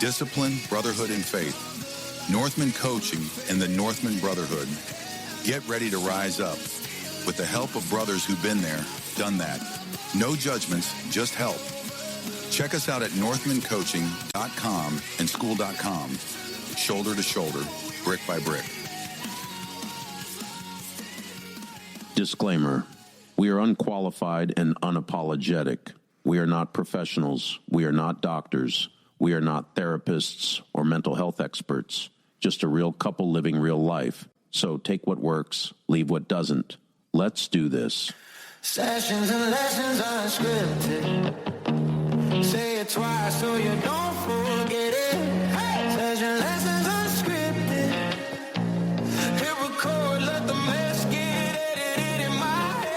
Discipline, brotherhood, and faith. Northman Coaching and the Northman Brotherhood. Get ready to rise up with the help of brothers who've been there, done that. No judgments, just help. Check us out at northmancoaching.com and school.com. Shoulder to shoulder, brick by brick. Disclaimer. We are unqualified and unapologetic. We are not professionals. We are not doctors. We are not therapists or mental health experts. Just a real couple living real life. So take what works, leave what doesn't. Let's do this. Sessions and lessons unscripted. Say it twice so you don't forget it. Hey! Session lessons unscripted. Hit record, let the mess get edited in my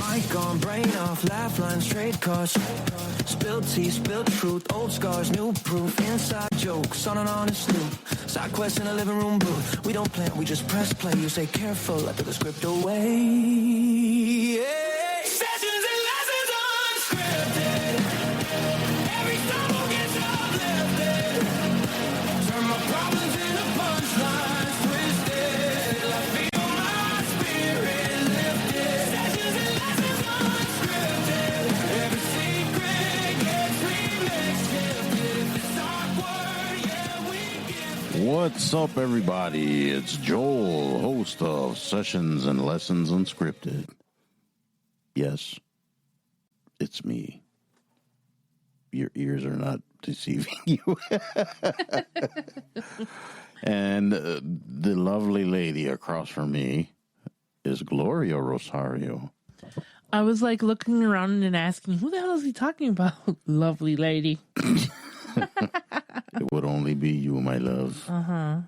Mic on, brain off, laugh lines, trade cards. Spilled tea, spilled truth, old scars, new proof, inside jokes, on and on it's loop. Side quest in a living room booth. We don't plan, we just press play. You say careful, I throw the script away. Yeah. Sessions and lessons unscripted. Every stumble gets uplifted. Turn my problems into punchlines, twisted. I feel my spirit lifted. Sessions and lessons unscripted. Every secret gets remixed. If it's awkward, yeah, we give. What's up, everybody? It's Joel, host of Sessions and Lessons Unscripted. Yes, it's me. Your ears are not deceiving you. And the lovely lady across from me is Gloria Rosario. I was like looking around and asking, who the hell is he talking about? Lovely lady. It would only be you, my love. Uh-huh.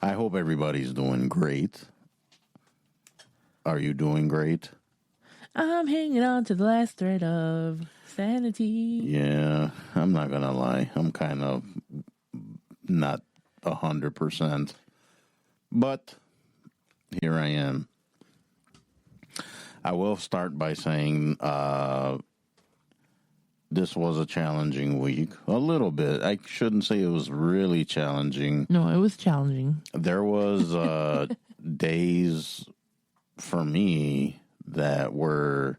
I hope everybody's doing great. Are you doing great? I'm hanging on to the last thread of sanity. Yeah, I'm not going to lie. I'm kind of not 100%. But here I am. I will start by saying this was a challenging week. A little bit. I shouldn't say it was really challenging. No, it was challenging. There was days for me that were,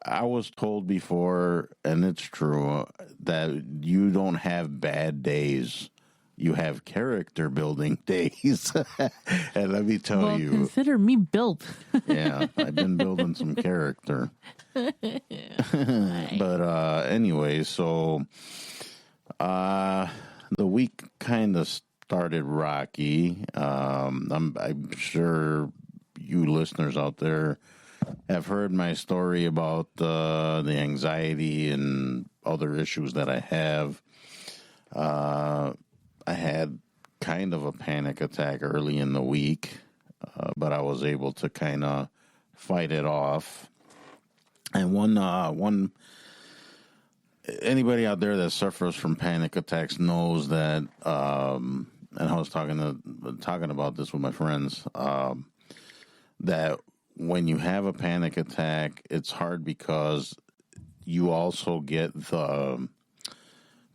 I was told before, and it's true, that you don't have bad days. You have character building days. And let me tell you. Consider me built. Yeah, I've been building some character. But anyway, so the week kind of started rocky. I'm sure you listeners out there have heard my story about the anxiety and other issues that I have. I had kind of a panic attack early in the week, but I was able to kind of fight it off. And one anybody out there that suffers from panic attacks knows that, and I was talking about this with my friends, that when you have a panic attack, it's hard because you also get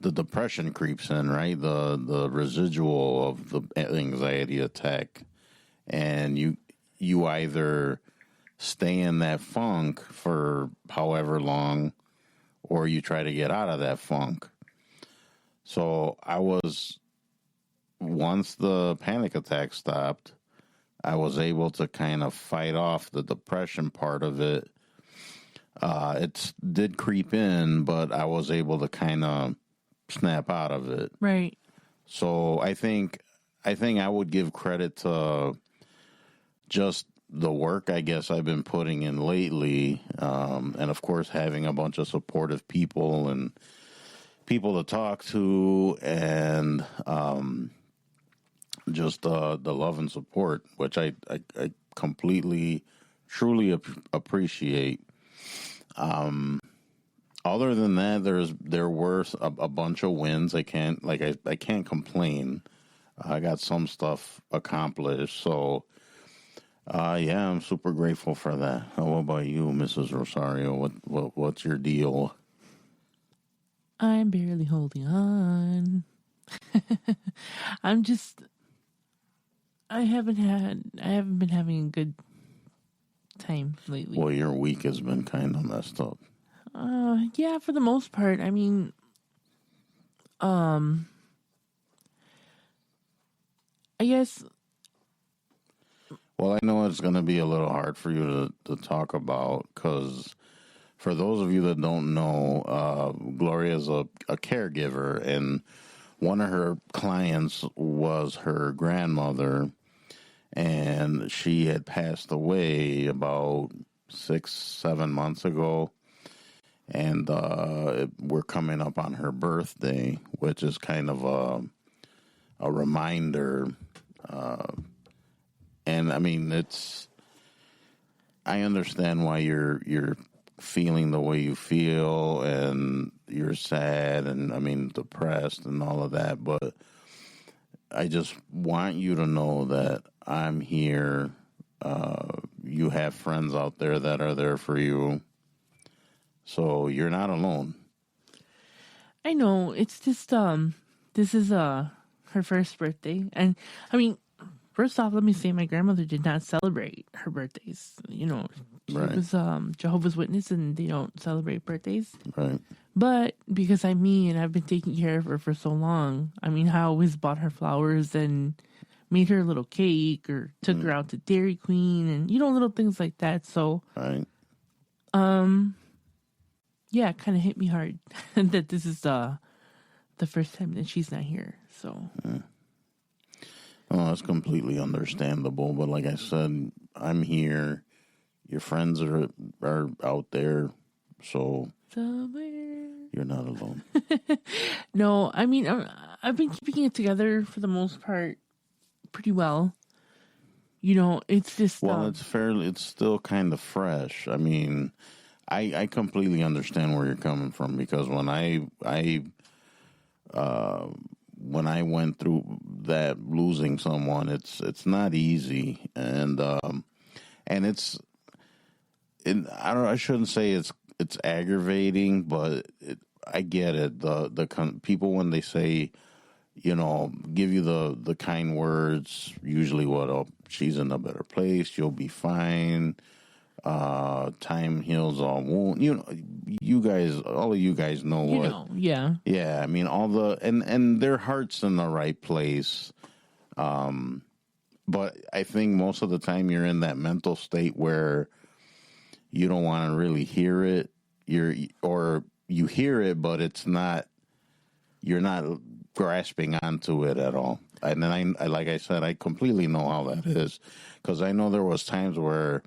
the depression creeps in, right? The residual of the anxiety attack, and you either stay in that funk for however long, or you try to get out of that funk. So once the panic attack stopped, I was able to kind of fight off the depression part of it. It did creep in, but I was able to kind of snap out of it. Right. So I think I would give credit to just the work I guess I've been putting in lately, and of course having a bunch of supportive people and people to talk to, and just the love and support, which I truly appreciate. Other than that, there were a bunch of wins. I can't complain. I got some stuff accomplished, so yeah, I'm super grateful for that. How about you, Mrs. Rosario? What's your deal? I'm barely holding on. I haven't been having a good time lately. Well, your week has been kind of messed up. Yeah, for the most part. I mean, I guess. Well, I know it's going to be a little hard for you to talk about because for those of you that don't know, Gloria is a caregiver, and one of her clients was her grandmother, and she had passed away about 6-7 months ago. And we're coming up on her birthday, which is kind of a reminder. And I mean, I understand why you're feeling the way you feel, and you're sad, and I mean depressed, and all of that. But I just want you to know that I'm here. You have friends out there that are there for you. So you're not alone. I know. It's just this is her first birthday, and I mean, first off, let me say my grandmother did not celebrate her birthdays. You know, she Right. was Jehovah's Witness, and they don't celebrate birthdays. Right. But because I'm me and I've been taking care of her for so long, I mean, I always bought her flowers and made her a little cake or took her out to Dairy Queen and little things like that. So Right. yeah, it kind of hit me hard that this is the first time that she's not here. So Oh, that's completely understandable. But like I said, I'm here. Your friends are out there, so somewhere. you're not alone. No, I mean, I've been keeping it together for the most part pretty well. You know, it's just Well, it's still kind of fresh. I mean, I completely understand where you're coming from, because when I went through that, losing someone, it's not easy, and I shouldn't say it's aggravating, but I get it. The people, when they say, give you the kind words, usually she's in a better place, you'll be fine. Time heals all wounds. All of you guys know yeah. Yeah, I mean, and their heart's in the right place. But I think most of the time you're in that mental state where you don't want to really hear it. You hear it, but you're not grasping onto it at all. And then I like I said, I completely know how that is, because I know there was times where,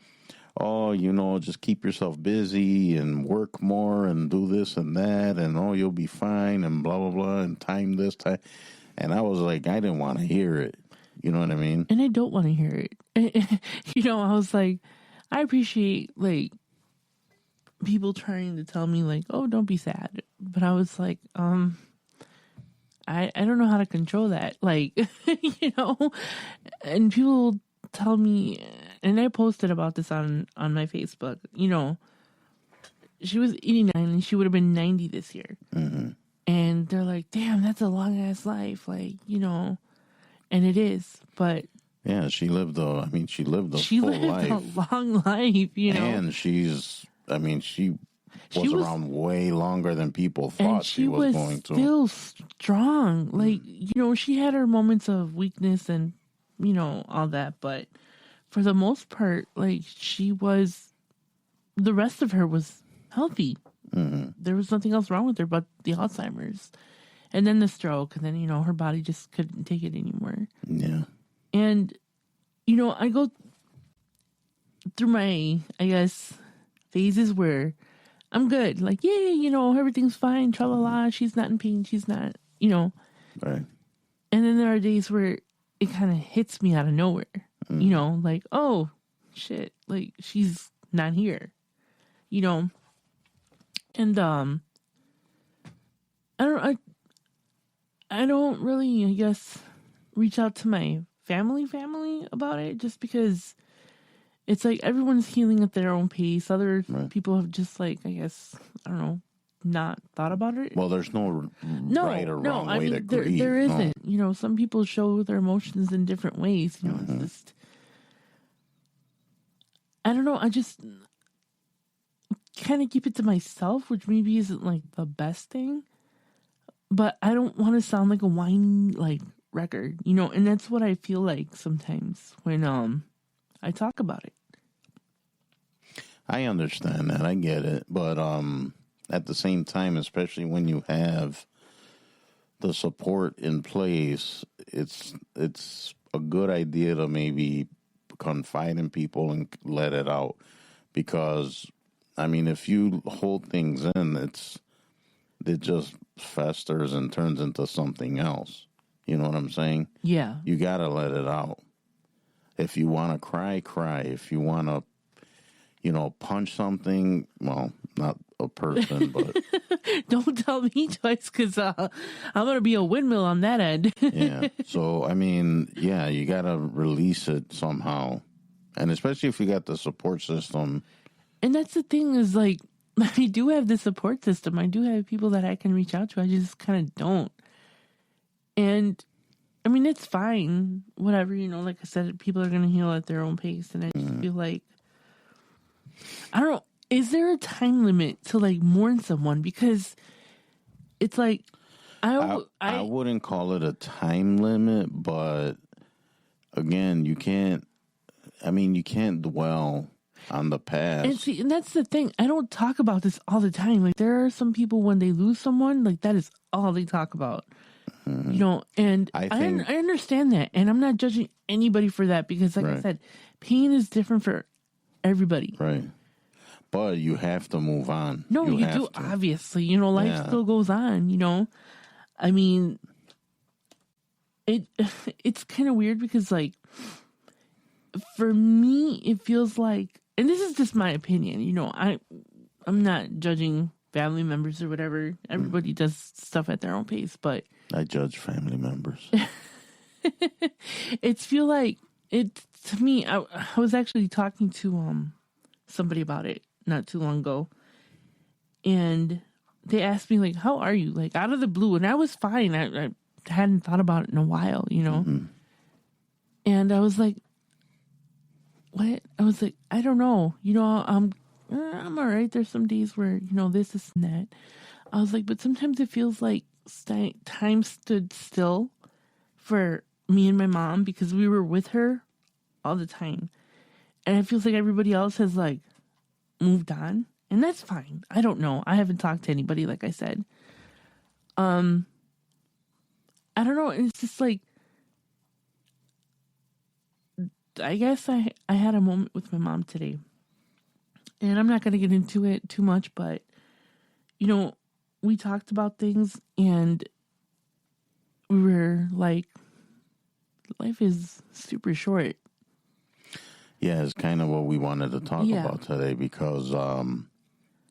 just keep yourself busy and work more and do this and that, and you'll be fine, and blah, blah, blah, and time this, time. And I was like, I didn't want to hear it. You know what I mean? And I don't want to hear it. I was like, I appreciate, like, people trying to tell me, like, oh, don't be sad. But I was like, I don't know how to control that. Like, and people tell me, and I posted about this on my Facebook, she was 89 and she would have been 90 this year. Mm-hmm. And they're like, damn, that's a long ass life. Like, and it is, but yeah, she lived a full life. A long life, And she was around way longer than people thought she was going to. Still strong. Like, she had her moments of weakness and, all that. But for the most part, like, the rest of her was healthy. Mm-hmm. There was nothing else wrong with her but the Alzheimer's. And then the stroke. And then, her body just couldn't take it anymore. Yeah. And, I go through my, I guess, phases where I'm good. Like, yay, everything's fine. Tra-la-la. She's not in pain. She's not, Right. And then there are days where it kind of hits me out of nowhere. Like, oh, shit. Like, she's not here. And I don't really, I guess, reach out to my family about it, just because it's like everyone's healing at their own pace. Other people have just, like, I guess, I don't know, not thought about it. Well, there's no right or wrong way to grieve. There isn't. You know, some people show their emotions in different ways. You know, it's just, I don't know. I just kind of keep it to myself, which maybe isn't, like, the best thing. But I don't want to sound like a whiny, like, record, you know, and that's what I feel like sometimes when I talk about it. I understand that. I get it. But at the same time, especially when you have the support in place, it's a good idea to maybe confide in people and let it out. Because, I mean, if you hold things in, it just festers and turns into something else. You know what I'm saying? Yeah. You got to let it out. If you want to cry, cry. If you want to, punch something, well, not a person, but... Don't tell me twice, because I'm going to be a windmill on that end. Yeah. So, I mean, yeah, you got to release it somehow. And especially if you got the support system. And that's the thing is, like, I do have the support system. I do have people that I can reach out to. I just kind of don't. And, I mean, it's fine. Whatever, like I said, people are going to heal at their own pace. And I just feel like, I don't know, is there a time limit to, like, mourn someone? Because it's like, I wouldn't call it a time limit, but, again, you can't dwell on the past. And that's the thing. I don't talk about this all the time. Like, there are some people, when they lose someone, like, that is all they talk about. And I understand that. And I'm not judging anybody for that, because, like I said, pain is different for everybody. Right. But you have to move on. No, you do, obviously. Life still goes on, I mean, it's kind of weird because, like, for me, it feels like, and this is just my opinion, I'm not judging family members or whatever. Everybody does stuff at their own pace, but I judge family members. It's feel like to me. I was actually talking to somebody about it not too long ago, and they asked me, like, how are you, like, out of the blue, and I was fine. I hadn't thought about it in a while, and I was like, what? I was like, I don't know, I'm all right. There's some days where this and that. I was like, but sometimes it feels like time stood still for me and my mom, because we were with her all the time, and it feels like everybody else has, like, moved on, and that's fine. I don't know. I haven't talked to anybody, like I said. I don't know. It's just like, I guess I had a moment with my mom today, and I'm not going to get into it too much, but we talked about things, and we were like, life is super short. Yeah, it's kind of what we wanted to talk about today, because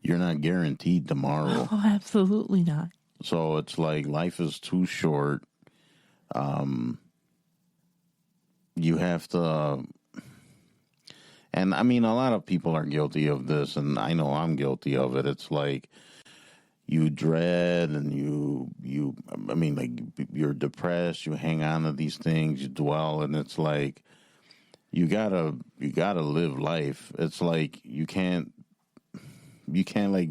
you're not guaranteed tomorrow. Oh, absolutely not. So it's like, life is too short. You have to, and I mean, a lot of people are guilty of this, and I know I'm guilty of it. It's like, you dread, and you're depressed, you hang on to these things, you dwell, and it's like, you gotta live life. It's like, you can't like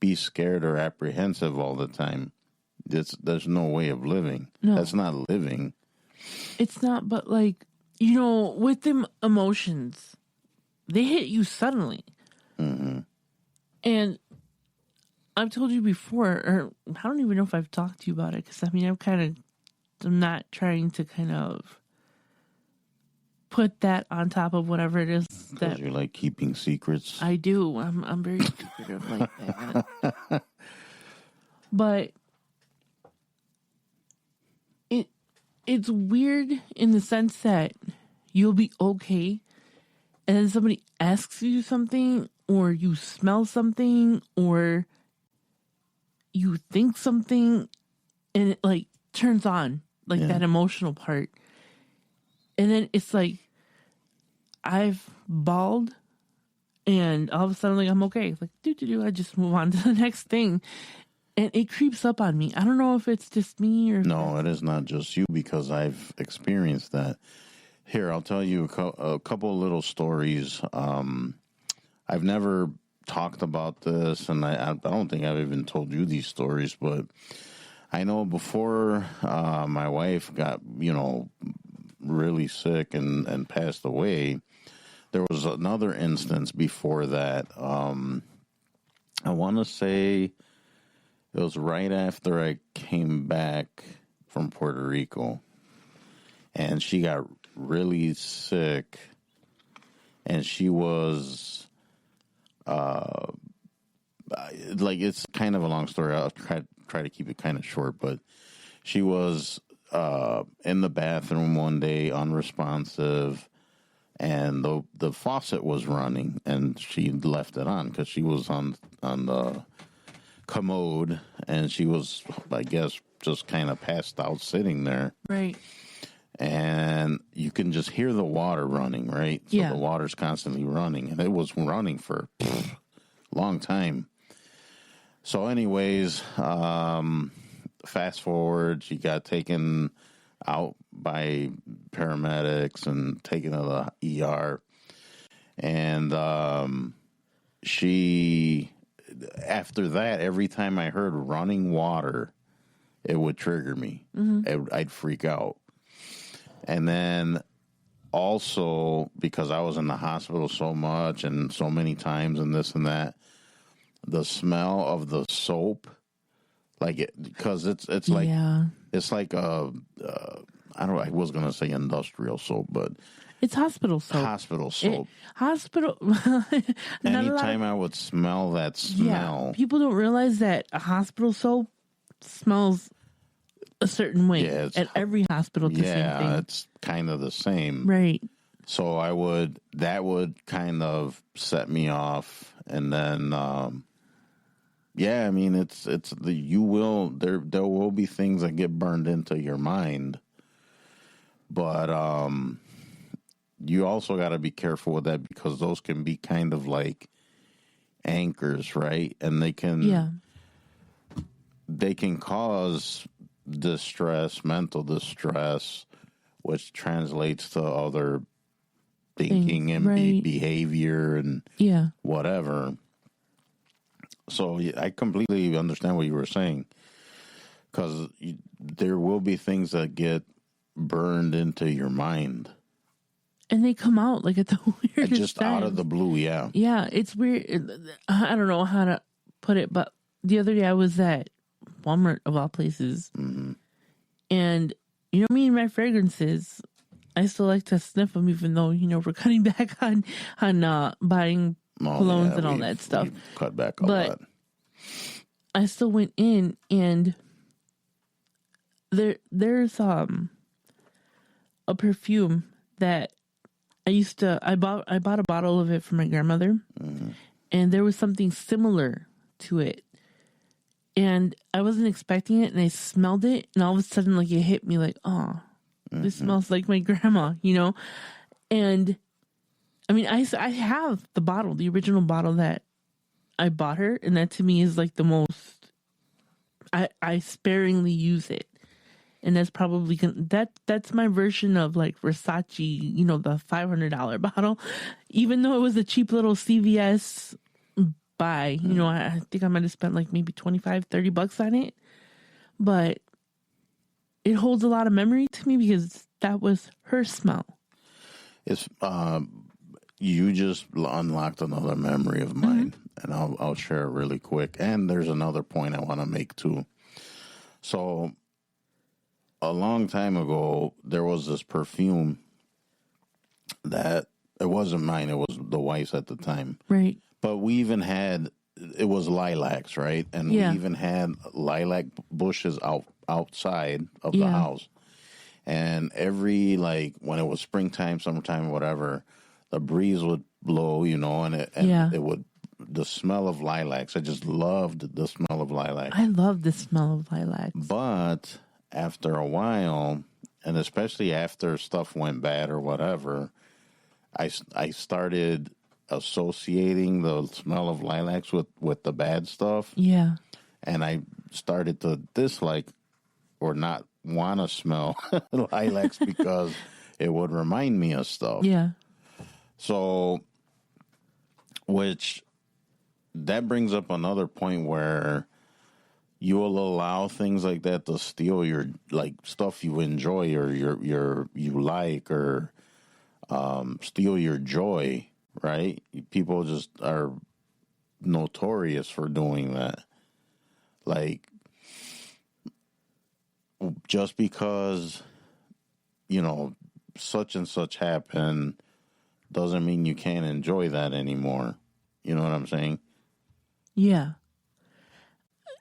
be scared or apprehensive all the time. There's no way of living. No. That's not living. It's not, but, like, with them emotions, they hit you suddenly. Mm-hmm. And I've told you before, or I don't even know if I've talked to you about it, because, I mean, I'm not trying to kind of put that on top of whatever it is that you like keeping secrets. I do. I'm very secretive like that. But it's weird in the sense that you'll be okay, and then somebody asks you something, or you smell something, or you think something and it like turns on, like that emotional part. And then it's like I've bawled and all of a sudden like I'm okay. Like I just move on to the next thing. And it creeps up on me. I don't know if it's just me or... No, it is not just you, because I've experienced that. Here, I'll tell you a couple of little stories. I've never talked about this, and I don't think I've even told you these stories, but I know before my wife got, really sick and passed away, there was another instance before that. I want to say... It was right after I came back from Puerto Rico, and she got really sick, and she was, it's kind of a long story. I'll try to keep it kind of short, but she was in the bathroom one day, unresponsive, and the faucet was running, and she left it on because she was on the commode, and she was, I guess, just kind of passed out sitting there. Right. And you can just hear the water running, right? So yeah. The water's constantly running, and it was running for a long time. So anyways, fast forward, she got taken out by paramedics and taken to the ER. And she... After that, every time I heard running water, it would trigger me. Mm-hmm. I'd freak out. And then also, because I was in the hospital so much and so many times and this and that, the smell of the soap, because it's like, it's like I was going to say industrial soap, but it's hospital soap. Hospital soap. Anytime I would smell that smell. People don't realize that a hospital soap smells a certain way. Yeah, at every hospital. The same thing. It's kind of the same. Right. So that would kind of set me off. And then, there will be things that get burned into your mind. But, you also got to be careful with that, because those can be kind of like anchors, right? And they can cause distress, mental distress, which translates to other thinking and behavior and whatever. So I completely understand what you were saying, because there will be things that get burned into your mind. And they come out like at the weirdest just out of the blue, yeah. Yeah, it's weird. I don't know how to put it, but the other day I was at Walmart, of all places. Mm-hmm. And, me and my fragrances, I still like to sniff them, even though, we're cutting back on buying colognes and all that stuff. Cut back a lot. I still went in, and there's a perfume that I bought a bottle of it for my grandmother, and there was something similar to it, and I wasn't expecting it, and I smelled it, and all of a sudden, like, it hit me like, oh, this smells like my grandma, and I mean, I have the bottle, the original bottle that I bought her, and that to me is like the most, I sparingly use it. And that's probably that's my version of like Versace, the $500 bottle. Even though it was a cheap little CVS buy, I think I might have spent like maybe $25-$30 on it. But it holds a lot of memory to me because that was her smell. It's you just unlocked another memory of mine, and I'll share it really quick. And there's another point I want to make too. So, a long time ago, there was this perfume that it wasn't mine; it was the wife's at the time. Right. But we even had it was lilacs, right? And we even had lilac bushes outside of the house. And every when it was springtime, summertime, whatever, the breeze would blow, and it would the smell of lilacs. I just loved the smell of lilacs. I love the smell of lilacs. But after a while, and especially after stuff went bad or whatever, I started associating the smell of lilacs with the bad stuff. Yeah. And I started to dislike or not want to smell lilacs because it would remind me of stuff. Yeah. So, which that brings up another point where you will allow things like that to steal your like stuff you enjoy or you like or steal your joy, right? People just are notorious for doing that. Like, just because, you know, such and such happened doesn't mean you can't enjoy that anymore. You know what I'm saying? Yeah.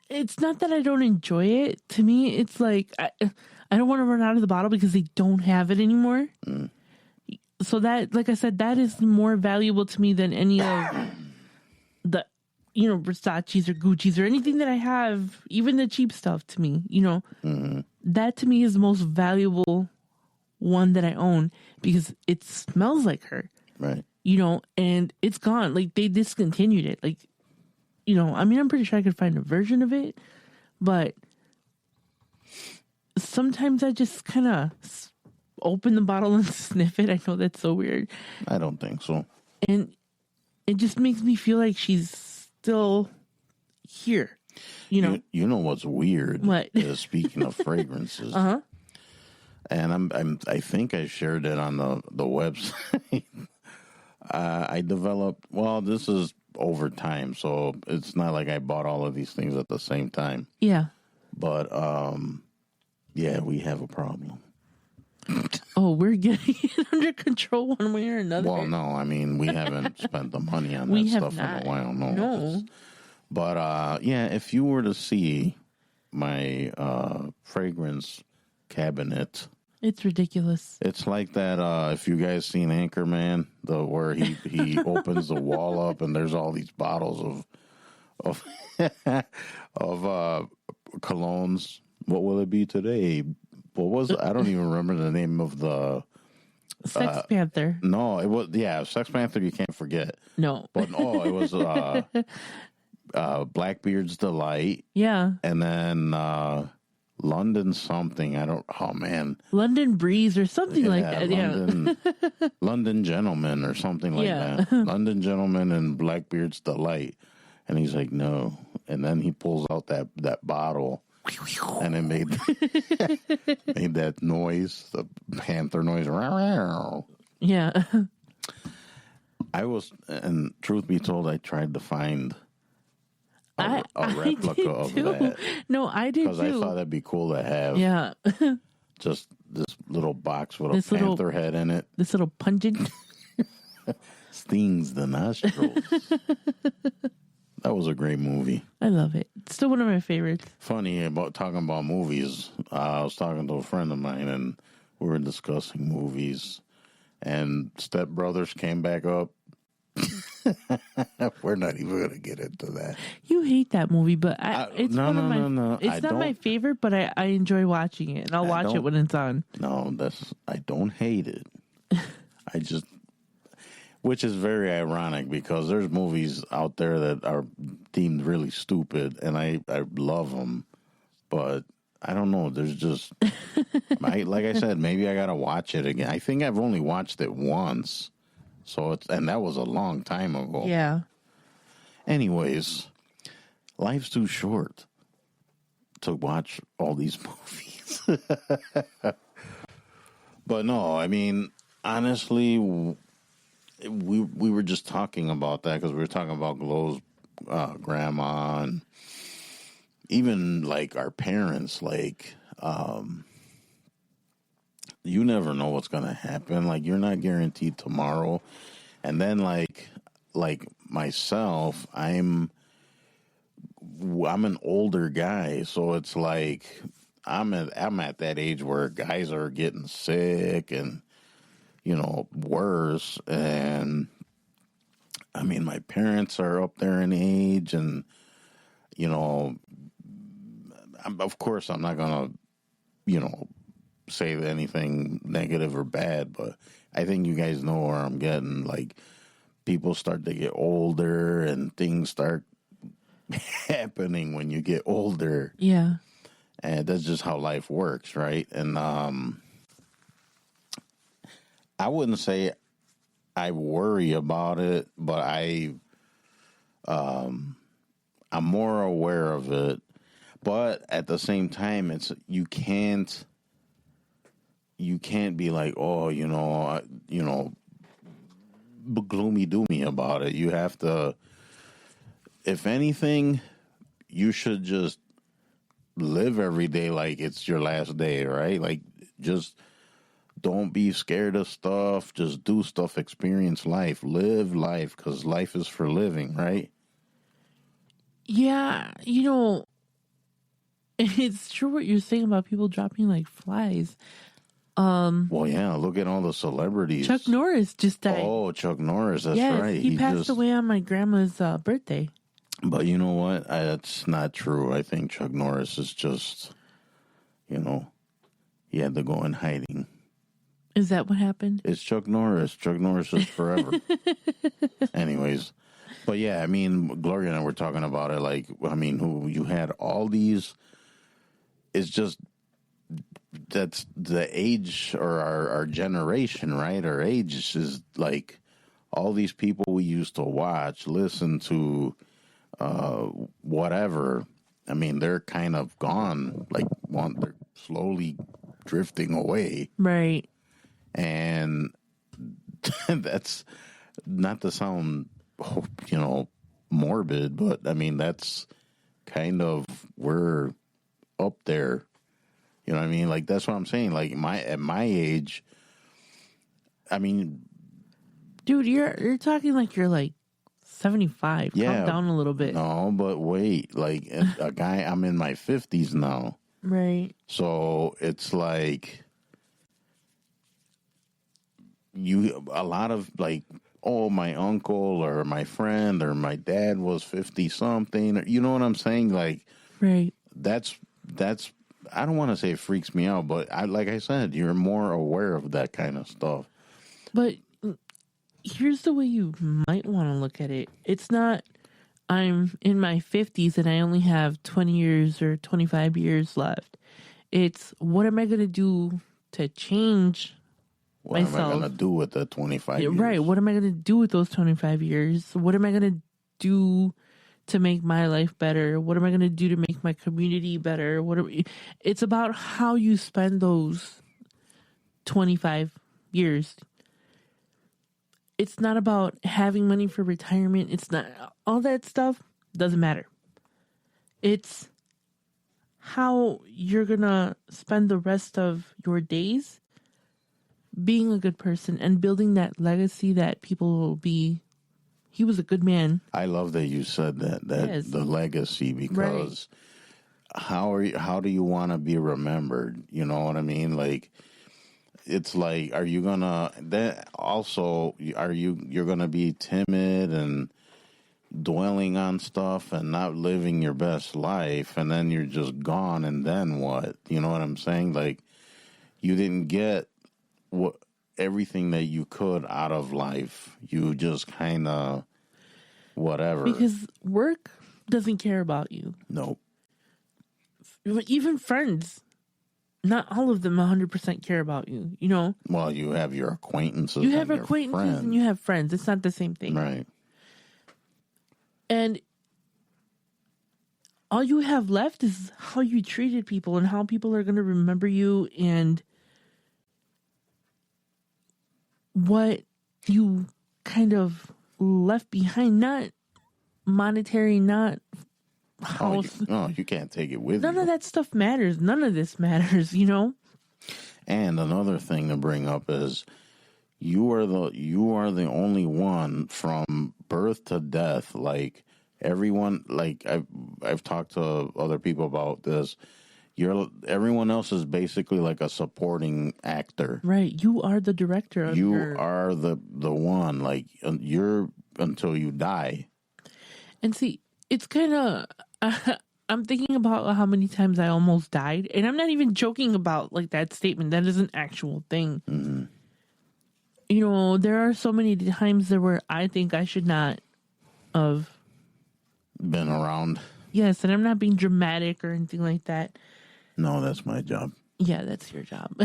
It's not that I don't enjoy it. To me, it's like I don't want to run out of the bottle because they don't have it anymore. Mm. So that, like I said, that is more valuable to me than any of the, you know, Versace's or Gucci's or anything that I have, even the cheap stuff to me, you know. Mm-hmm. That to me is the most valuable one that I own because it smells like her. Right. You know, and it's gone. Like, they discontinued it. Like, you know, I mean, I'm pretty sure I could find a version of it, but sometimes I just kind of open the bottle and sniff it. I know that's so weird. I don't think so. And it just makes me feel like she's still here. You know? You know what's weird? What? Speaking of fragrances. Uh-huh. And I think I shared it on the website. I developed, well, this is over time, so it's not like I bought all of these things at the same time. Yeah. But, yeah, we have a problem. Oh, we're getting it under control one way or another. Well, no, I mean, we haven't spent the money on that stuff in a while. No. But, yeah, if you were to see my fragrance cabinet, it's ridiculous. It's like that, if you guys seen Anchorman, where he opens the wall up and there's all these bottles of colognes. What will it be today? What was I don't even remember the name of the Sex Panther. No, it was Sex Panther. You can't forget. No, but it was Blackbeard's Delight. Yeah, and then London something. Oh man, London Breeze or something like that. London, London Gentleman or something like that. London Gentleman and Blackbeard's Delight. And he's like, no. And then he pulls out that bottle. And it made that noise, the panther noise. Yeah. And truth be told, I tried to find a replica of that. No, I did too. Because I thought that'd be cool to have. Yeah. Just this little box with a panther head in it. This little pungent. Stings the nostrils. That was a great movie. I love it. It's still one of my favorites. Funny about talking about movies. I was talking to a friend of mine, and we were discussing movies. And Step Brothers came back up. We're not even going to get into that. You hate that movie, but it's no. It's not my favorite, but I enjoy watching it, and I'll watch it when it's on. No, I don't hate it. I just. Which is very ironic because there's movies out there that are deemed really stupid, and I love them, but I don't know. There's just, like I said, maybe I gotta watch it again. I think I've only watched it once, and that was a long time ago. Yeah. Anyways, life's too short to watch all these movies. But no, I mean, honestly. We were just talking about that because we were talking about Glo's grandma and even like our parents. Like, you never know what's gonna happen. Like, you're not guaranteed tomorrow. And then like myself, I'm an older guy, so it's like I'm at that age where guys are getting sick and. Worse, and I mean, my parents are up there in age, and you know, of course, I'm not gonna, say anything negative or bad, but I think you guys know where I'm getting. Like, people start to get older, and things start happening when you get older. Yeah. And that's just how life works, right? And I wouldn't say I worry about it, but I'm more aware of it. But at the same time, you can't be like, oh, gloomy doomy about it. You have to, if anything, you should just live every day like it's your last day, right? Like, just don't be scared of stuff. Just do stuff, experience life, live life, because life is for living, right? Yeah, it's true what you're saying about people dropping like flies. Well, yeah, look at all the celebrities. Chuck Norris just died. Oh, Chuck Norris, that's yes, right. He passed away on my grandma's birthday. But you know what? That's not true. I think Chuck Norris is just, he had to go in hiding. Is that what happened? It's Chuck Norris. Chuck Norris is forever. Anyways. But yeah, I mean, Gloria and I were talking about it. Like, I mean, who you had all these. It's just, that's the age, or our generation, right? Our age is like all these people we used to watch, listen to, whatever. I mean, they're kind of gone. Like, they're slowly drifting away. Right. And that's not to sound, morbid, but I mean, that's kind of, we're up there. You know what I mean? Like, that's what I'm saying. Like, at my age, I mean, dude, you're talking like you're like 75. Yeah, calm down a little bit. No, but wait, like a guy, I'm in my 50s now. Right. So it's like a lot of like, oh, my uncle or my friend or my dad was 50 something. You know what I'm saying? Like, right. That's, I don't want to say it freaks me out, but like I said, you're more aware of that kind of stuff. But here's the way you might want to look at it. It's not, I'm in my 50s and I only have 20 years or 25 years left. It's, what am I going to do to change myself? What am I going to do with the 25 years? Right. What am I going to do with those 25 years? What am I going to do to make my life better? What am I going to do to make my community better? It's about how you spend those 25 years. It's not about having money for retirement. It's not, all that stuff doesn't matter. It's how you're going to spend the rest of your days being a good person and building that legacy that people will be. He was a good man. I love that you said that yes. The legacy, because right. How do you want to be remembered? You know what I mean? Like, it's like, are you gonna, that also, you're gonna be timid and dwelling on stuff and not living your best life, and then you're just gone, and then what? You know what I'm saying? Like, you didn't get everything that you could out of life. You just kind of whatever. Because work doesn't care about you. Nope. Even friends, not all of them 100% care about you, you know? Well, you have your acquaintances. You have acquaintances and you have friends. It's not the same thing. Right. And all you have left is how you treated people and how people are going to remember you and what you kind of left behind. Not monetary, not house. You can't take it with you. None of that stuff matters. None of this matters, you know? And another thing to bring up is you are the only one from birth to death. Like, everyone, like I've talked to other people about this. Everyone else is basically like a supporting actor. Right. You are the director of You are the one. Like, you're until you die. And see, it's kind of, I'm thinking about how many times I almost died. And I'm not even joking about like that statement. That is an actual thing. Mm-hmm. You know, there are so many times there where I think I should not have been around. Yes, and I'm not being dramatic or anything like that. No, that's my job. Yeah, that's your job.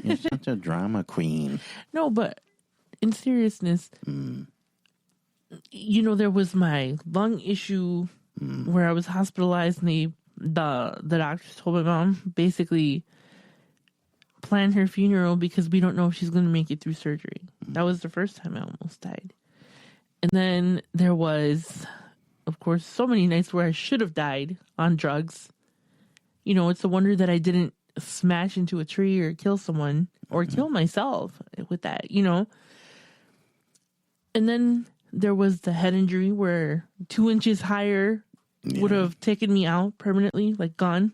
You're such a drama queen. No, but in seriousness, you know, there was my lung issue where I was hospitalized, and the doctors told my mom basically plan her funeral because we don't know if she's going to make it through surgery. That was the first time I almost died. And then there was, of course, so many nights where I should have died on drugs. You know, it's a wonder that I didn't smash into a tree or kill someone or kill myself with that, you know. And then there was the head injury where 2 inches higher would have taken me out permanently, like gone,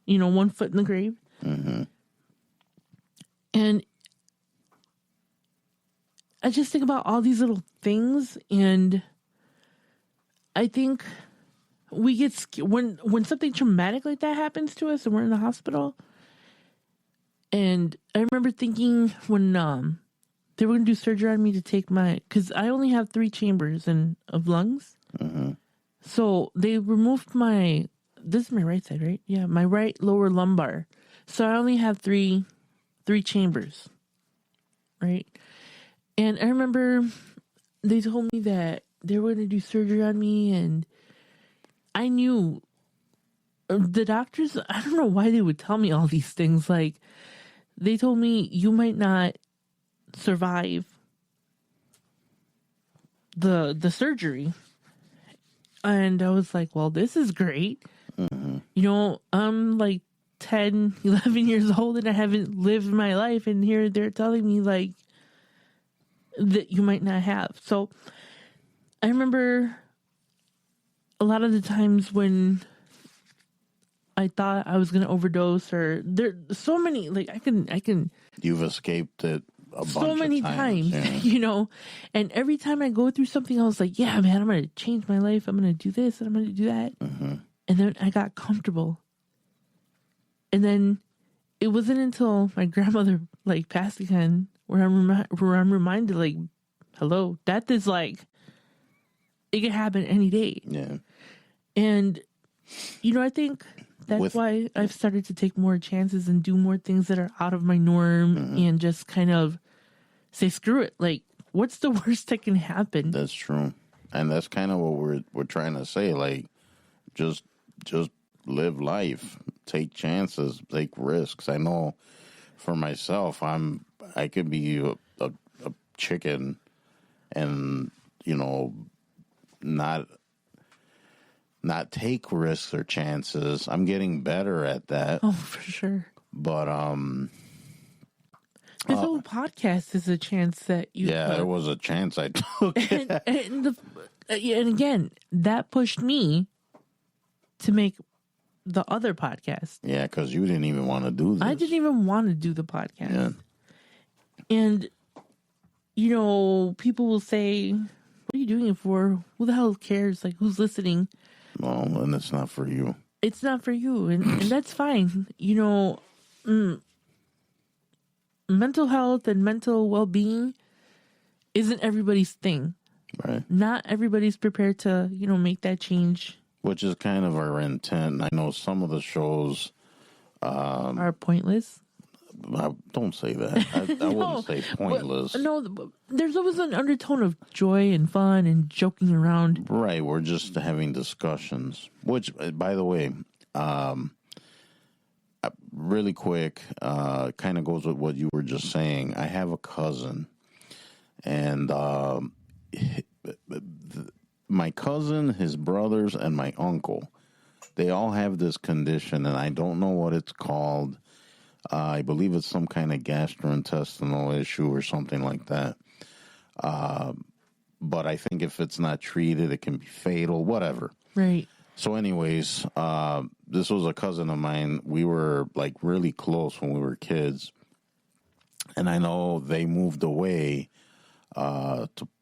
you know, 1 foot in the grave. Mm-hmm. And I just think about all these little things, and I think we get when something traumatic like that happens to us and we're in the hospital. And I remember thinking when they were going to do surgery on me to take because I only have 3 chambers of lungs. Mm-hmm. So they removed this is my right side, right? Yeah, my right lower lumbar. So I only have three chambers, right? And I remember they told me that they were going to do surgery on me, and I knew the doctors, I don't know why they would tell me all these things. Like, they told me you might not survive the surgery. And I was like, well, this is great. Mm-hmm. You know, I'm like 10, 11 years old and I haven't lived my life. And here they're telling me like that you might not have. So I remember a lot of the times when I thought I was going to overdose, or there so many, like I can. You've escaped it a bunch so many of times, yeah. you know, and every time I go through something, I was like, yeah, man, I'm going to change my life. I'm going to do this and I'm going to do that. Mm-hmm. And then I got comfortable. And then it wasn't until my grandmother like passed again where I'm reminded, like, hello, death is like, it could happen any day. Yeah. And, you know, I think that's why I've started to take more chances and do more things that are out of my norm, and just kind of say, screw it. Like, what's the worst that can happen? That's true. And that's kind of what we're trying to say. Like, just live life, take chances, take risks. I know for myself, I could be a chicken and, you know, not take risks or chances. I'm getting better at that. Oh, for sure. But this whole podcast is a chance that you took. It was a chance I took. and again, that pushed me to make the other podcast. Yeah, because you didn't even want to do this. I didn't even want to do the podcast. Yeah. And, you know, people will say, what are you doing it for? Who the hell cares? Like, who's listening? Well, and it's not for you. It's not for you. And that's fine. You know, mental health and mental well-being isn't everybody's thing. Right. Not everybody's prepared to, you know, make that change. Which is kind of our intent. I know some of the shows Are pointless. Don't say that. I wouldn't say pointless. No, there's always an undertone of joy and fun and joking around. Right, we're just having discussions. Which, by the way, really quick, kind of goes with what you were just saying. I have a cousin, and my cousin, his brothers, and my uncle, they all have this condition, and I don't know what it's called. I believe it's some kind of gastrointestinal issue or something like that. But I think if it's not treated, it can be fatal, whatever. Right. So anyways, this was a cousin of mine. We were like really close when we were kids. And I know they moved away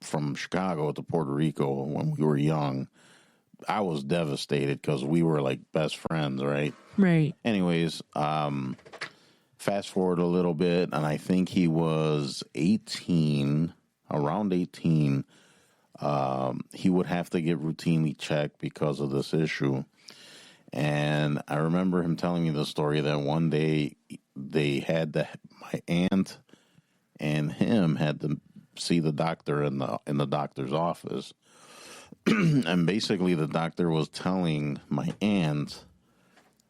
from Chicago to Puerto Rico when we were young, I was devastated because we were like best friends, right? Right. Anyways, fast forward a little bit, and I think he was 18, around 18. He would have to get routinely checked because of this issue. And I remember him telling me the story that one day they had my aunt and him had to see the doctor in the doctor's office. And basically the doctor was telling my aunt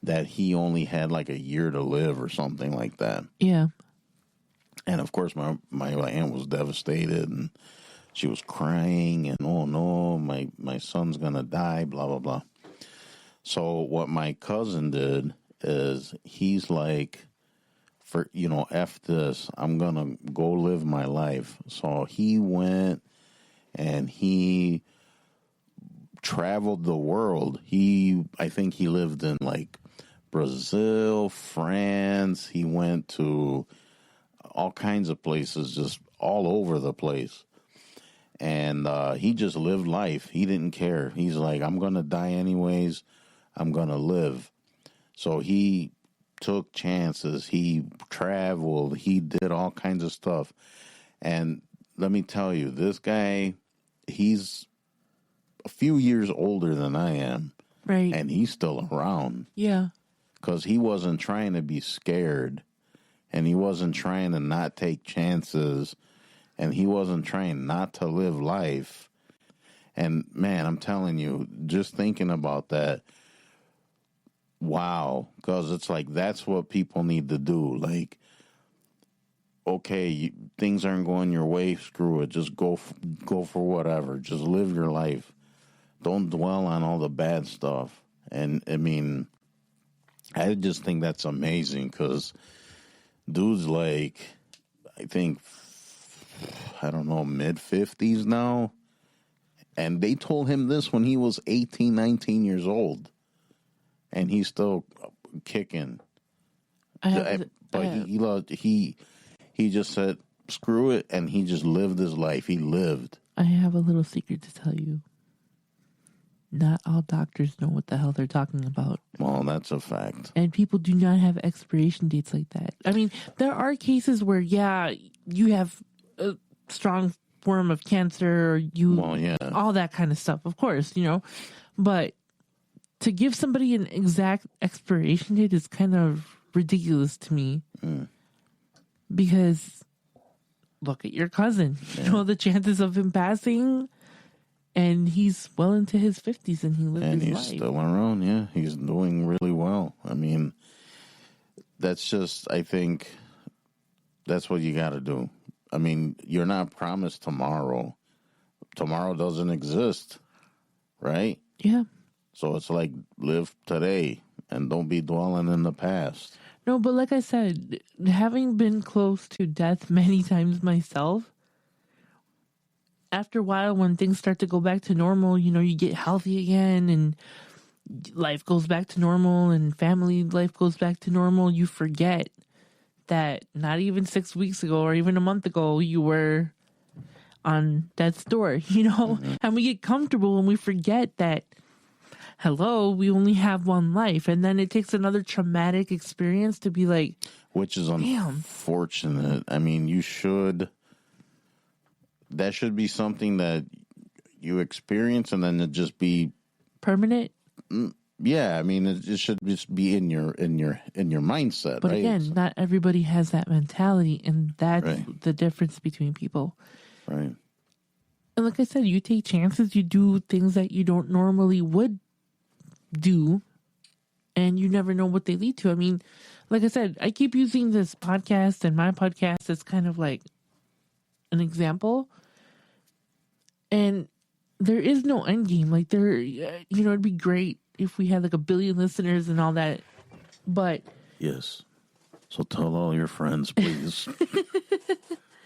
that he only had like a year to live or something like that. Yeah. And of course my aunt was devastated, and she was crying and, oh no, my son's gonna die, blah blah blah. So what my cousin did is he's like, F this, I'm gonna go live my life. So he went and he traveled the world. I think he lived in like Brazil, France. He went to all kinds of places, just all over the place. And he just lived life. He didn't care. He's like, I'm going to die anyways. I'm going to live. So he took chances. He traveled. He did all kinds of stuff. And let me tell you, this guy, he's a few years older than I am. Right. And he's still around. Yeah. Because he wasn't trying to be scared. And he wasn't trying to not take chances. And he wasn't trying not to live life. And man, I'm telling you, just thinking about that, wow. Because it's like, that's what people need to do. Like, okay, things aren't going your way, screw it. Just go for whatever. Just live your life. Don't dwell on all the bad stuff. And I mean, I just think that's amazing because dude's like, I think, I don't know, mid-50s now. And they told him this when he was 18, 19 years old. And he's still kicking. He just said, screw it, and he just lived his life. He lived. I have a little secret to tell you. Not all doctors know what the hell they're talking about. Well, that's a fact. And people do not have expiration dates like that. I mean, there are cases where, yeah, you have a strong form of cancer, or all that kind of stuff, of course, But to give somebody an exact expiration date is kind of ridiculous to me. Because look at your cousin. Yeah. The chances of him passing, and he's well into his 50s, and he lived his life. And he's still around, yeah. He's doing really well. I mean, that's just, I think, that's what you got to do. I mean, you're not promised tomorrow. Tomorrow doesn't exist, right? Yeah. So it's like, live today and don't be dwelling in the past. No, but like I said, having been close to death many times myself, after a while, when things start to go back to normal, you get healthy again and life goes back to normal and family life goes back to normal, you forget that not even 6 weeks ago or even a month ago, you were on death's door, Mm-hmm. And we get comfortable and we forget that, hello, we only have one life. And then it takes another traumatic experience to be like, which is unfortunate. I mean, that should be something that you experience and then it just be permanent. Yeah, I mean, it should just be in your mindset. But right? Again, not everybody has that mentality, and that's the difference between people. Right. And like I said, you take chances, you do things that you don't normally would do, and you never know what they lead to. I mean, like I said, I keep using this podcast and my podcast as kind of like an example. And there is no end game. Like it'd be great if we had like 1 billion listeners and all that. But yes. So tell all your friends, please.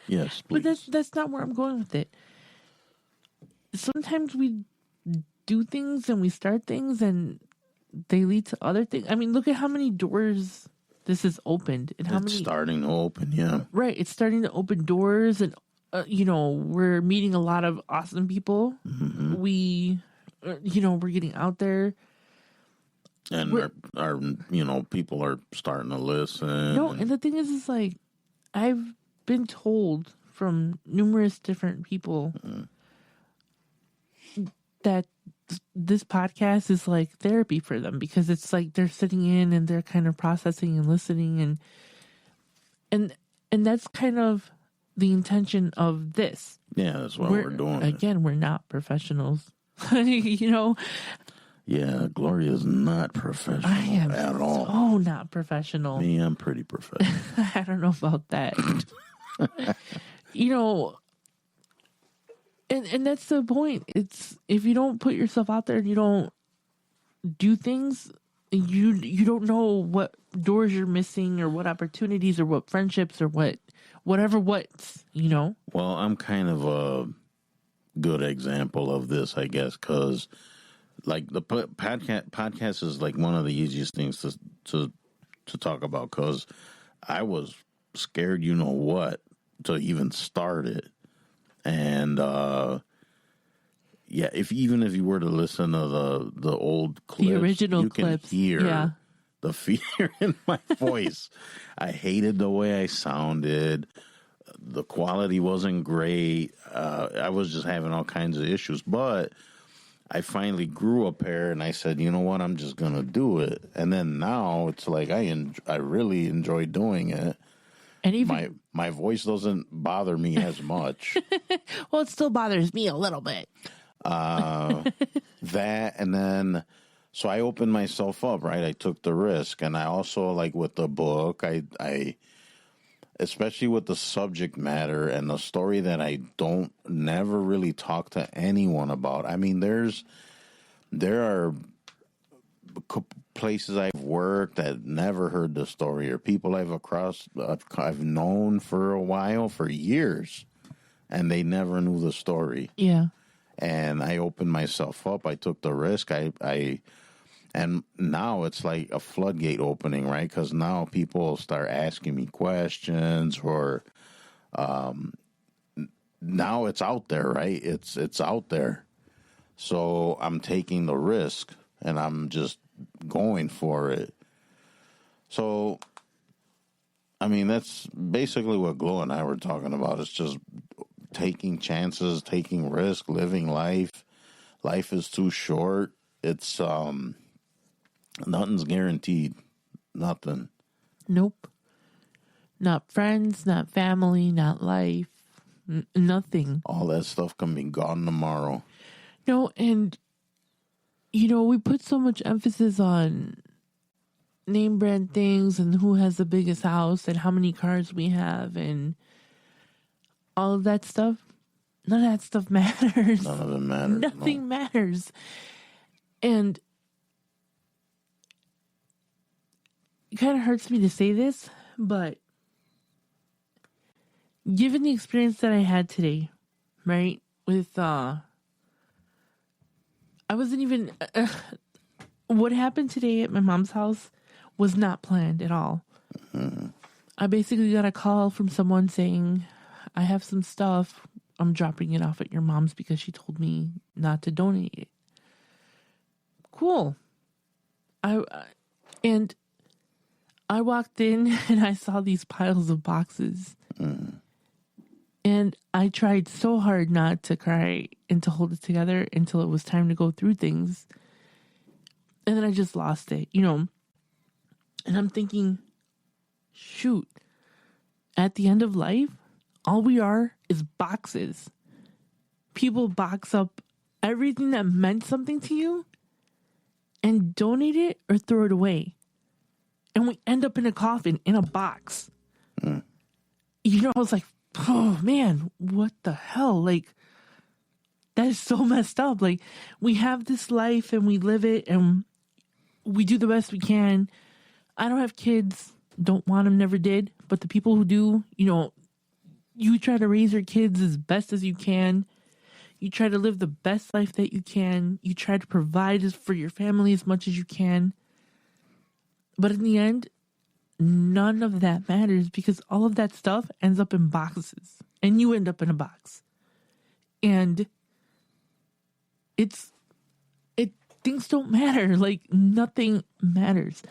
Yes, please. But that's not where I'm going with it. Sometimes we do things and we start things and they lead to other things. I mean, look at how many doors this has opened and how many starting to open, yeah. Right, it's starting to open doors and we're meeting a lot of awesome people. Mm-hmm. We, we're getting out there. And our people are starting to listen. No, and the thing is like, I've been told from numerous different people that this podcast is like therapy for them, because it's like they're sitting in and they're kind of processing and listening, and that's kind of the intention of this. Yeah, that's why we're doing again, it. We're not professionals. Yeah, Gloria's not professional I am at all. so not professional. Me, I'm pretty professional. I don't know about that. And that's the point. It's, if you don't put yourself out there and you don't do things, you don't know what doors you're missing, or what opportunities, or what friendships, or whatever. Well, I'm kind of a good example of this, I guess, because like the podcast is like one of the easiest things to talk about, because I was scared, to even start it. And if you were to listen to the old clips, the original clips, can hear the fear in my voice. I hated the way I sounded. The quality wasn't great. I was just having all kinds of issues, but I finally grew a pair, and I said, you know what, I'm just gonna do it. And then now it's like I really enjoy doing it. And even my voice doesn't bother me as much. Well, it still bothers me a little bit. That, and then so I opened myself up, right? I took the risk, and I also, like with the book, I especially with the subject matter and the story that I never really talk to anyone about. I mean, there are places I've worked that never heard the story, or people I've known for a while, for years, and they never knew the story. Yeah. And I opened myself up. I took the risk. And now it's like a floodgate opening, right? Because now people start asking me questions, or now it's out there, right? It's out there. So I'm taking the risk, and I'm just going for it. So, I mean, that's basically what Glo and I were talking about. It's just taking chances, taking risk, living life. Life is too short. It's nothing's guaranteed. Nothing. Nope. Not friends, not family, not life. Nothing. All that stuff can be gone tomorrow. No, and we put so much emphasis on name brand things, and who has the biggest house, and how many cars we have, and all of that stuff. None of that stuff matters. None of it matters. Nothing matters. And it kind of hurts me to say this, but given the experience that I had today, right, with I wasn't even what happened today at my mom's house was not planned at all. Mm-hmm. I basically got a call from someone saying, I have some stuff, I'm dropping it off at your mom's because she told me not to donate it. Cool. I walked in and I saw these piles of boxes. Mm. And I tried so hard not to cry and to hold it together until it was time to go through things. And then I just lost it, And I'm thinking, shoot, at the end of life, all we are is boxes. People box up everything that meant something to you and donate it or throw it away. And we end up in a coffin, in a box. Mm. I was like, oh man, what the hell? Like, that is so messed up. Like, we have this life and we live it and we do the best we can. I don't have kids, don't want them, never did. But the people who do, you try to raise your kids as best as you can. You try to live the best life that you can. You try to provide for your family as much as you can. But in the end, none of that matters because all of that stuff ends up in boxes. and you end up in a box. And things don't matter. Like, nothing matters.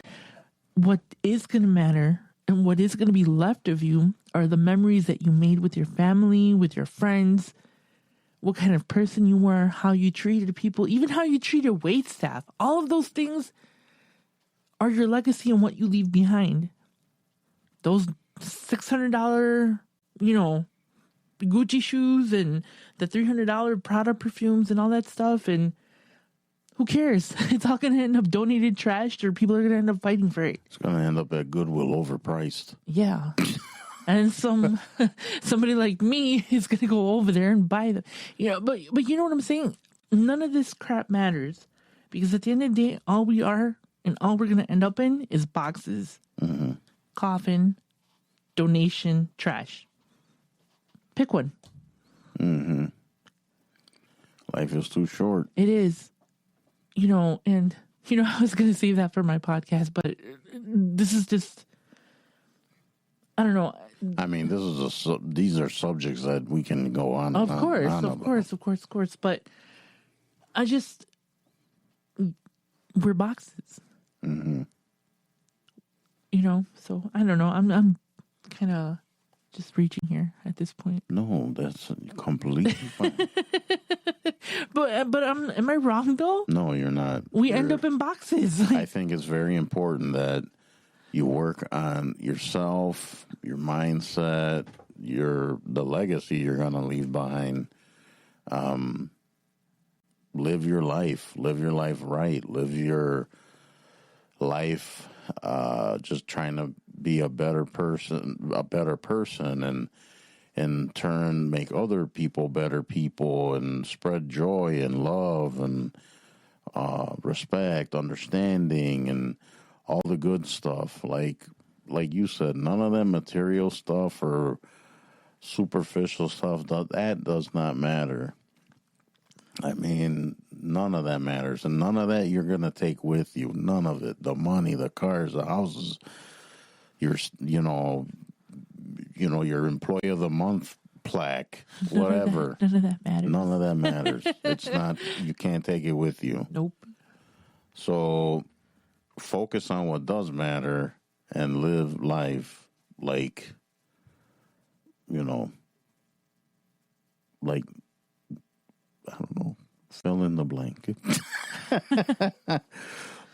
What is going to matter and what is going to be left of you are the memories that you made with your family, with your friends, what kind of person you were, how you treated people, even how you treated wait staff. All of those things are your legacy and what you leave behind. Those $600, Gucci shoes and the $300 Prada perfumes and all that stuff, and who cares? It's all going to end up donated trash, or people are going to end up fighting for it. It's going to end up at Goodwill overpriced. Yeah. And somebody like me is going to go over there and buy them. But you know what I'm saying? None of this crap matters, because at the end of the day, all we are and all we're going to end up in is boxes, coffin, donation, trash. Pick one. Life is too short. It is. And I was going to save that for my podcast, but this is just, I don't know. I mean, these are subjects that we can go on. Of course. But we're boxes. So I don't know. I'm kind of just reaching here at this point. No, that's completely fine. But am I wrong though? No, you're not. We end up in boxes. I think it's very important that you work on yourself, your mindset, the legacy you're going to leave behind. Live your life right. Live your life just trying to be a better person, and in turn make other people better people, and spread joy and love and respect, understanding, and all the good stuff. Like you said, none of that material stuff or superficial stuff, that does not matter. I mean, none of that matters, and none of that you're going to take with you. None of it. The money, the cars, the houses, your employee of the month plaque, whatever. None of that matters. None of that matters. It's not, you can't take it with you. Nope. So focus on what does matter and live life like, I don't know, fill in the blank.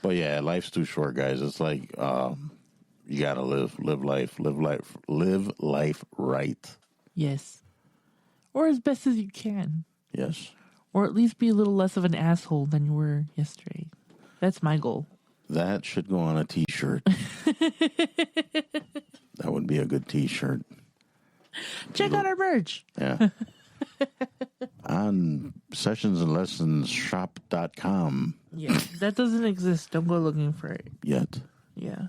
But yeah, life's too short, guys. It's like, you gotta live life right. Yes. Or as best as you can. Yes. Or at least be a little less of an asshole than you were yesterday. That's my goal. That should go on a t-shirt. That would be a good t-shirt. Check out our merch. Yeah. On sessionsandlessonsshop.com. Yeah, that doesn't exist. Don't go looking for it. Yet. Yeah.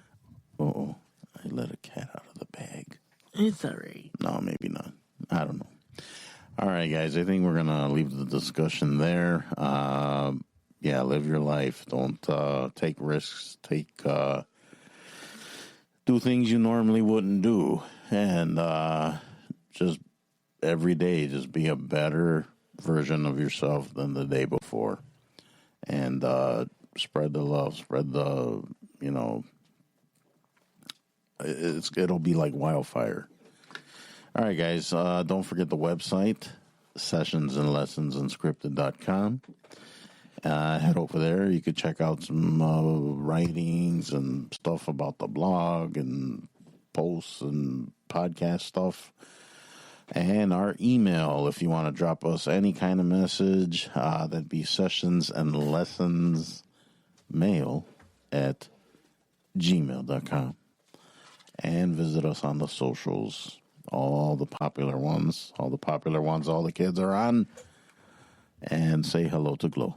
Uh-oh. I let a cat out of the bag. It's all right. No, maybe not. I don't know. All right, guys. I think we're going to leave the discussion there. Live your life. Don't take risks. Do things you normally wouldn't do. And just every day, just be a better version of yourself than the day before. And spread the love. Spread the, it'll be like wildfire. All right, guys. Don't forget the website, sessionsandlessonsunscripted.com. Head over there. You could check out some writings and stuff about the blog and posts and podcast stuff. And our email, if you want to drop us any kind of message, that'd be sessionsandlessonsmail@gmail.com. And visit us on the socials, all the popular ones all the kids are on. And say hello to Glo.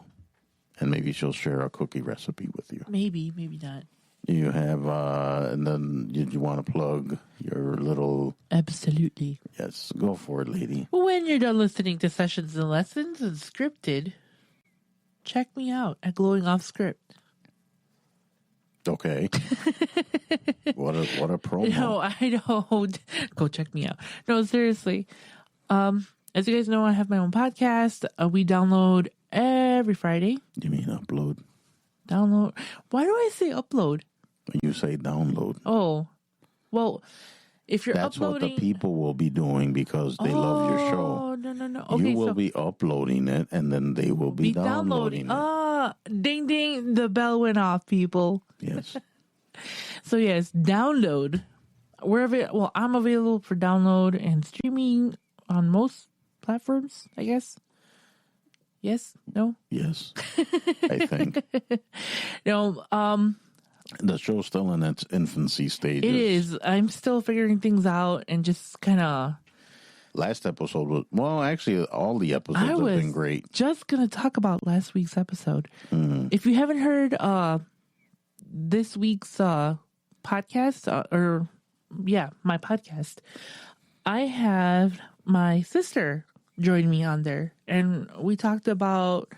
And maybe she'll share a cookie recipe with you. Maybe not. You have, and then did you want to plug your little... Absolutely. Yes, go for it, lady. When you're done listening to Sessions and Lessons and Scripted, check me out at Glowing Off Script. Okay. What a promo. No, I don't. Go check me out. No, seriously. As you guys know, I have my own podcast. We download every Friday. You mean upload? Download. Why do I say upload? You say download. Oh, well, if you're That's uploading... what the people will be doing because they love your show. Oh, no. Okay, you will be uploading it, and then they will be downloading it. Ding, ding. The bell went off, people. Yes. So, yes, download. I'm available for download and streaming on most platforms, I guess. Yes? No? Yes. I think. No, the show's still in its infancy stages. it is. I'm still figuring things out and just kind of... Last episode was... Well, actually, all the episodes have been great. Just going to talk about last week's episode. Mm-hmm. If you haven't heard this week's podcast, my podcast, I have my sister join me on there. And we talked about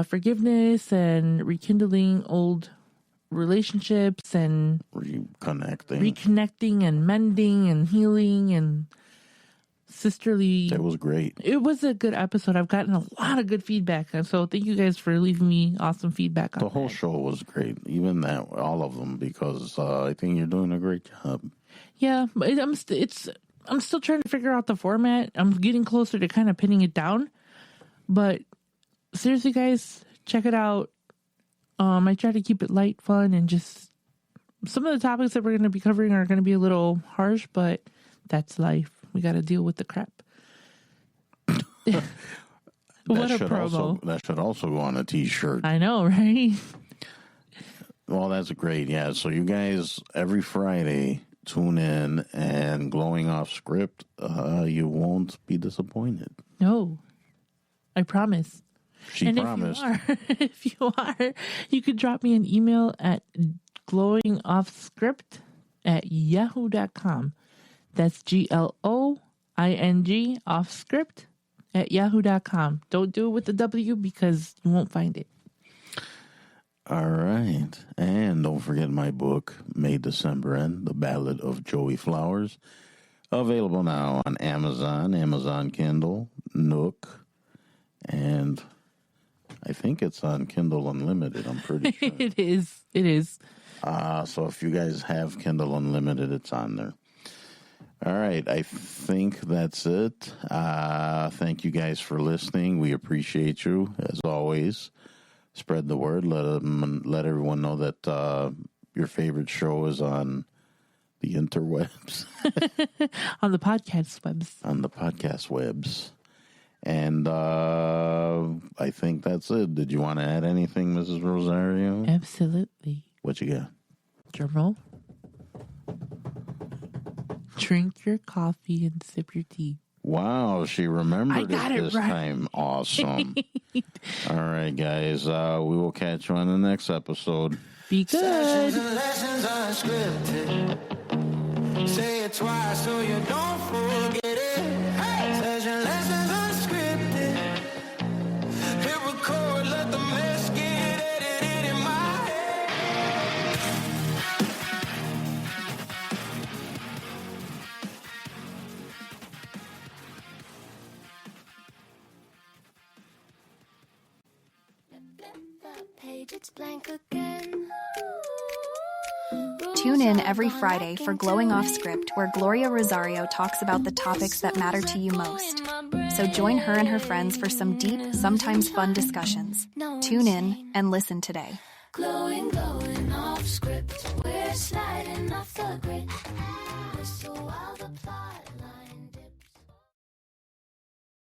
forgiveness and rekindling old relationships and reconnecting and mending and healing and sisterly. It was great. It was a good episode. I've gotten a lot of good feedback, and so thank you guys for leaving me awesome feedback on the whole show was great, even all of them, because I think you're doing a great job. Yeah, but I'm still trying to figure out the format. I'm getting closer to kind of pinning it down, but seriously, guys, check it out. I try to keep it light, fun, and just some of the topics that we're going to be covering are going to be a little harsh, but that's life. We got to deal with the crap. What a promo. That should also go on a t-shirt. I know, right? Well, that's great. Yeah. So you guys, every Friday, tune in and Glowing Off Script. You won't be disappointed. No, I promise. She promised. If you are, you could drop me an email at glowingoffscript@yahoo.com. That's GLOING offscript@yahoo.com. Don't do it with the W because you won't find it. All right. And don't forget my book, May December End, The Ballad of Joey Flowers. Available now on Amazon Kindle, Nook, and I think it's on Kindle Unlimited. I'm pretty sure. It is. So if you guys have Kindle Unlimited, it's on there. All right. I think that's it. Thank you guys for listening. We appreciate you, as always. Spread the word. Let everyone know that your favorite show is on the interwebs. On the podcast webs. On the podcast webs. And I think that's it. Did you want to add anything, Mrs. Rosario? Absolutely. What you got? Drum roll. Drink your coffee and sip your tea. Wow, she remembered it this time. Awesome. All right, guys. We will catch you on the next episode. Be good. Lessons unscripted. Say it twice so you don't forget it. Hey! Session lessons unscripted. Hit record, let the mess get edited in my head. Page, it's blank again. Tune in every Friday for Glowing Off Script, where Gloria Rosario talks about the topics that matter to you most. So join her and her friends for some deep, sometimes fun discussions. Tune in and listen today. Glowing off script, we're sliding